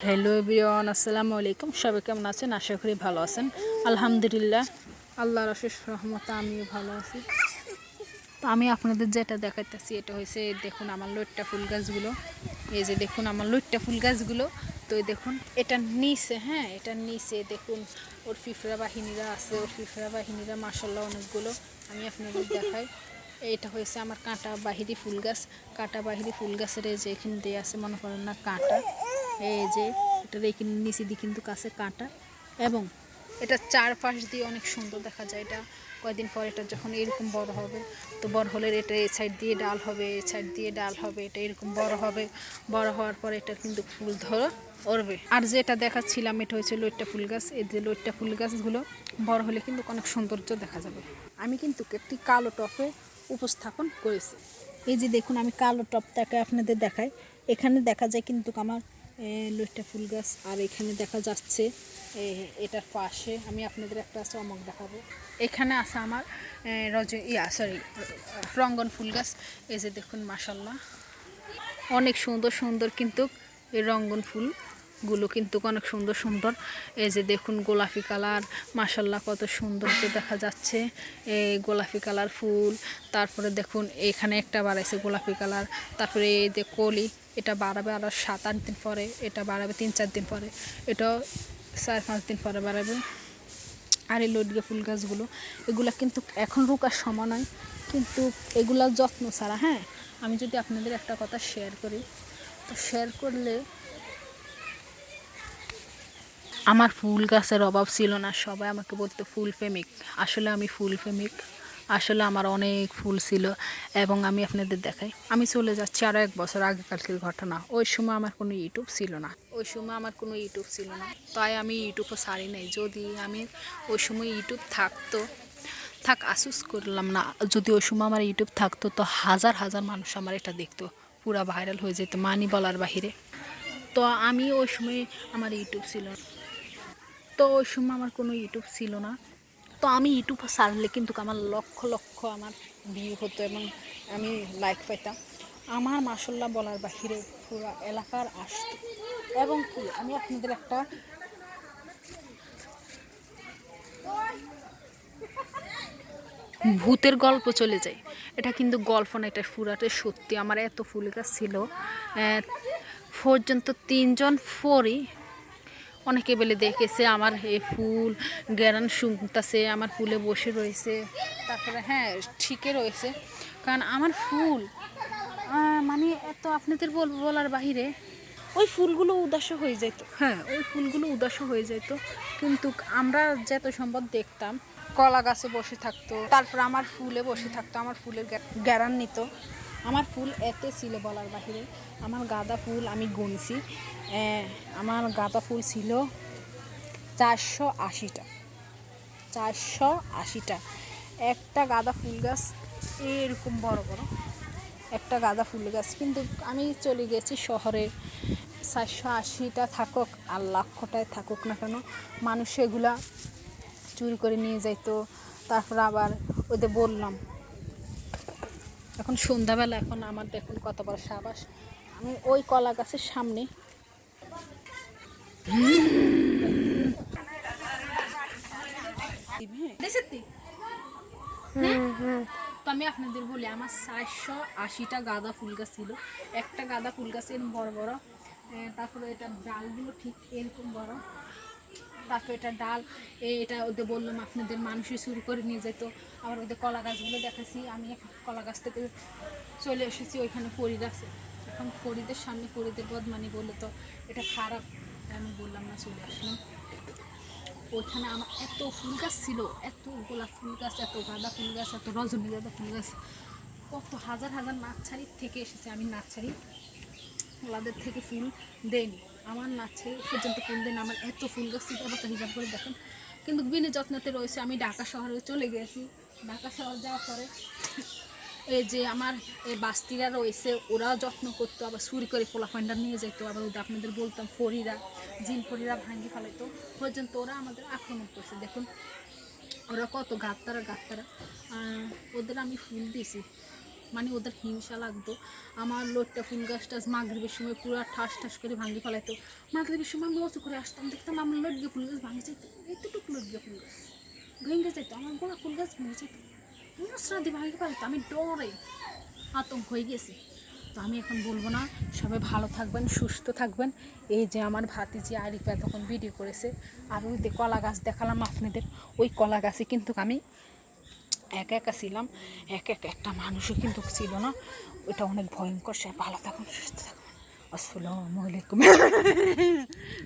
Hello everyone, আসসালামু আলাইকুম। সবাই কেমন আছেন? আশা করি ভালো আছেন। আলহামদুলিল্লাহ, আল্লাহর অশেষ রহমতে আমিও ভালো আছি। তো আমি আপনাদের যেটা দেখাইতেছি এটা হয়েছে, দেখুন আমার লইট্টা ফুল গাছগুলো। এই যে দেখুন আমার লইট্টা ফুল গাছগুলো। তো দেখুন এটা নিচে, এটা নিচে দেখুন ওর ফিফরা বাহিনীরা আছে। ওর ফিফরা বাহিনীরা মাশাআল্লাহ অনেকগুলো। আমি আপনাদের দেখাই। এটা হয়েছে আমার কাঁটা বাহিরি ফুল গাছ। কাঁটা বাহিরি ফুল গাছের এই যে এখানে দিয়ে আছে, মনে করেন না কাঁটা। এই যে এটার এখানে নিচে দিয়ে কিন্তু কাছে কাঁটা, এবং এটা চারপাশ দিয়ে অনেক সুন্দর দেখা যায়। এটা কয়েকদিন পর এটা যখন এরকম বড় হবে, তো বড় হলে এটা এই সাইড দিয়ে ডাল হবে, এই সাইড দিয়ে ডাল হবে, এটা এরকম বড় হবে। বড় হওয়ার পর এটা কিন্তু ফুল ধরে উঠবে। আর যেটা দেখাচ্ছিলাম এটা হচ্ছে লইট্টা ফুল গাছ। এই যে লইট্টা ফুল গাছগুলো বড় হলে কিন্তু অনেক সৌন্দর্য দেখা যাবে। আমি কিন্তু একটি কালো টপে উপস্থাপন করেছি। এই যে দেখুন আমি কালো টপটাকে আপনাদের দেখাই। এখানে দেখা যায় কিন্তু আমার লইট্টা ফুল গাছ, আর এখানে দেখা যাচ্ছে এটার পাশে আমি আপনাদের একটা চমক দেখাবো। এখানে আছে আমার রঙ্গন ফুল গাছ। এই যে দেখুন মাশাআল্লাহ অনেক সুন্দর সুন্দর, কিন্তু এই রঙ্গন ফুলগুলো কিন্তু অনেক সুন্দর সুন্দর। এই যে দেখুন গোলাপি কালার, মাশাআল্লাহ কত সুন্দর যে দেখা যাচ্ছে এই গোলাপি কালার ফুল। তারপরে দেখুন এখানে একটা বাড়াইছে গোলাপি কালার। তারপরে এই যে কলি, এটা বাড়াবে আরও 7-8 দিন পরে, এটা বাড়াবে 3-4 দিন পরে, এটাও 4-5 দিন পরে বাড়াবে। আর এই লটকে ফুল গাছগুলো এগুলা কিন্তু এখন রোকার সময় নয়, কিন্তু এগুলার যত্ন ছাড়া, আমি যদি আপনাদের একটা কথা শেয়ার করি, তো শেয়ার করলে আমার ফুল গাছের অভাব ছিল না। সবাই আমাকে বলতো ফুল প্রেমিক। আসলে আমি ফুল প্রেমিক। আসলে আমার অনেক ফুল ছিল। এবং আমি আপনাদের দেখাই, আমি চলে যাচ্ছি আরও 1 বছর আগেকালকের ঘটনা। ওই সময় আমার কোনো ইউটিউব ছিল না। তাই আমি ইউটিউবও ছাড়ি নাই। যদি আমি ওই সময় ইউটিউব থাকতো, আফসোস করলাম না, যদি ওই সময় আমার ইউটিউব থাকতো তো হাজার হাজার মানুষ আমার এটা দেখতো, পুরা ভাইরাল হয়ে যেত মানি বলার বাহিরে। তো আমি ওই সময় আমার ইউটিউব ছিল না। তো ওই সময় আমার কোনো ইউটিউব ছিল না। তো আমি ইউটিউব ছাড়লে কিন্তু আমার লক্ষ লক্ষ আমার ভিউ হতো, এবং আমি লাইক পাইতাম। আমার মাশাআল্লাহ বলার বাহিরে পুরো এলাকার আসতো। এবং কি আমি আপনাদের একটা ভূতের গল্প চলে যায়। এটা কিন্তু গল্প না, এটা পুরাটাই সত্যি। আমার এত ফুল গাছ ছিল পর্যন্ত 3জন ফরি অনেকে বেলে দেখেছে আমার এই ফুল গ্যারান শুনতেছে, আমার ফুলে বসে রয়েছে। তারপরে ঠিকই রয়েছে, কারণ আমার ফুল মানে এত আপনাদের বলার বাহিরে। ওই ফুলগুলো উদাস হয়ে যেত, কিন্তু আমরা যত সম্ভব দেখতাম কলা গাছে বসে থাকতো, তারপর আমার ফুলে বসে থাকতো, আমার ফুলের গ্যারান নিত। আমার ফুল এত ছিল বলার বাহিরে। আমার গাঁদা ফুল আমি গুনছি, আমার গাঁদা ফুল ছিল 480টা। 480টা একটা গাঁদা ফুল গাছ, এরকম বড় বড় একটা গাঁদা ফুল গাছ। কিন্তু আমি চলে গেছি শহরে। 480টা থাকুক আর লাখটায় থাকুক না কেন, মানুষ এগুলা চুরি করে নিয়ে যাইতো। তারপর আবার ওদের বললাম, এখন সন্ধ্যাবেলা, এখন আমার দেখুন কত বড় সাবাস। আমি ওই কলা গাছের সামনে তো আমি আপনাদের বলি, আমার 480টা গাঁদা ফুল গাছ ছিল। একটা গাঁদা ফুল গাছ এরকম বড় বড়, তারপরে এটা ডালগুলো ঠিক এরকম বড়। তারপরে এটা ডাল, এটা ওদের বললাম আপনাদের মানুষই শুরু করে নিয়ে যেত। আবার ওদের কলা গাছগুলো দেখাচ্ছি। আমি কলা গাছ থেকে চলে এসেছি, ওইখানে পরিদ আছে। এখন পরিদের সামনে পরিদের বদমানি বললে তো এটা খারাপ, আমি বললাম না, চলে আসলাম। ওইখানে আমার এত ফুল গাছ ছিল, এত গোলাপ ফুল গাছ, এত গাঁদা ফুল গাছ, এত রজনীগন্ধা ফুল গাছ, কত হাজার হাজার নার্সারির থেকে এসেছে। আমি নার্সারি ওনাদের থেকে ফুল দেয়নি, আমার নার্সারি পর্যন্ত ফুল দেন। আমার এত ফুল গাছ ছিল, আবার হিসাব করে দেখেন। কিন্তু বিনা যত্নতে রয়েছে। আমি ঢাকা শহরে চলে গেছি। ঢাকা শহর যাওয়ার পরে এই যে আমার এই বাস্তিরা রয়েছে, ওরাও যত্ন করতো, আবার চুরি করে পোলাপান্ডা নিয়ে যেত। আবার ওদের আপনাদের বলতাম ফরিরা, জিন ফরিরা ভাঙ্গি ফেলাইতো। পর্যন্ত ওরা আমাদের আক্রমণ করছে। দেখুন ওরা কত গাত্তারা। ওদের আমি ফুল দিয়েছি, মানে ওদের হিংসা লাগতো। আমার লোটটা ফুল গাছটা মাগরিবের সময় পুরো ঠাস ঠাস করে ভাঙি ফেলাইতো। মাগরিবের সময় আমি অচু করে আসতাম, দেখতাম আমার লটকে ফুল গাছ ভাঙে যেত, এতটুকু লটকে ফুল গাছ ভেঙে যেত, আমার গোড়া ফুল গাছ ভেঙে যেত, মশরাদি ভাঙে ফেলাইতো। আমি ডরে আতঙ্ক হয়ে গেছি। তো আমি এখন বলবো না, সবাই ভালো থাকবেন, সুস্থ থাকবেন। এই যে আমার ভাতিজি আরিফা তখন ভিডিও করেছে, আর ওই যে কলা গাছ দেখালাম আপনাদের, ওই কলা গাছে কিন্তু আমি একা একা ছিলাম, একটা মানুষও কিন্তু ছিল না। ওটা অনেক ভয়ঙ্কর। সে ভালো থাকুন, সুস্থ থাকুন। আসসালামু আলাইকুম।